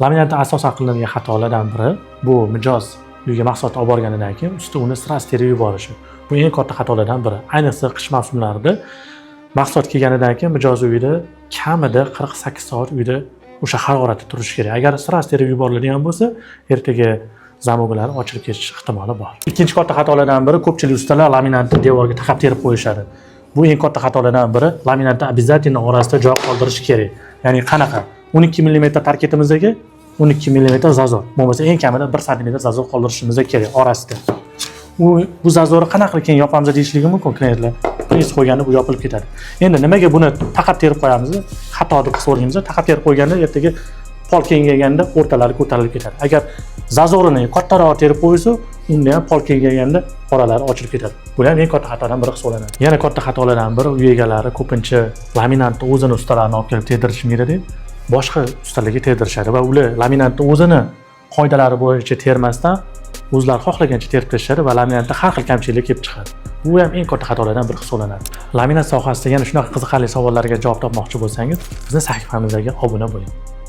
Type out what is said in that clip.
Laminatda asosan qilinadigan xatolardan biri bu mijoz uyga mahsulot olib borganidan keyin usti uni sras terib yuborishi. Bu eng katta xatolardan biri. Ayniqsa qish mavsumlarida mahsulot kelganidan keyin mijoz uyida kamida 48 soat uyda o'sha haroratda turishi kerak. Agar sras terib yuboriladigan bo'lsa, ertaga zamoklar ochilib ketish ehtimoli bor. Ikkinchi katta xatolardan biri ko'pchilik ustalar laminatni devorga taqab terib qo'yishadi. Bu eng katta xatolardan biri. Laminatni обязательно orasida joy qoldirish kerak. Ya'ni qanaqa? 12 mm tarketimizdagi 12 mm zazor. Bo'lmasa eng kamida 1 cm zazor qoldirishimiz kerak orasida. Bu zazorni qanaqa keyin yopamiz deyishligi mumkin klientlar. Biz qo'yganda bu yopilib ketadi. Endi nimaga buni taqab terib qo'yamiz? Xato deb hisoblaymiz. Taqab terib qo'yganda ertaga pol kengayganda o'rtalari ko'tarilib ketadi. Agar zazorini kattaroq terib qo'ysa, unda ham pol kengayganda oralari ochilib ketadi. Bu ham eng katta xatolardan biri hisoblanadi. Yana katta xatolardan biri uy egalari ko'pincha laminatni o'zini ustalarni olib kelib terdirishmaydi. Boshqa ustalarga terdirishadi va ular laminatni o'zini qoidalari bo'yicha termasdan o'zlari xohlagancha terib tashlashadi va laminatda har xil kamchiliklar kelib chiqadi. Bu ham eng katta xatolardan biri hisoblanadi. Laminat sohasida yana shunaqa qiziqarli savollarga javob topmoqchi bo'lsangiz, bizning sahifamizga obuna bo'ling.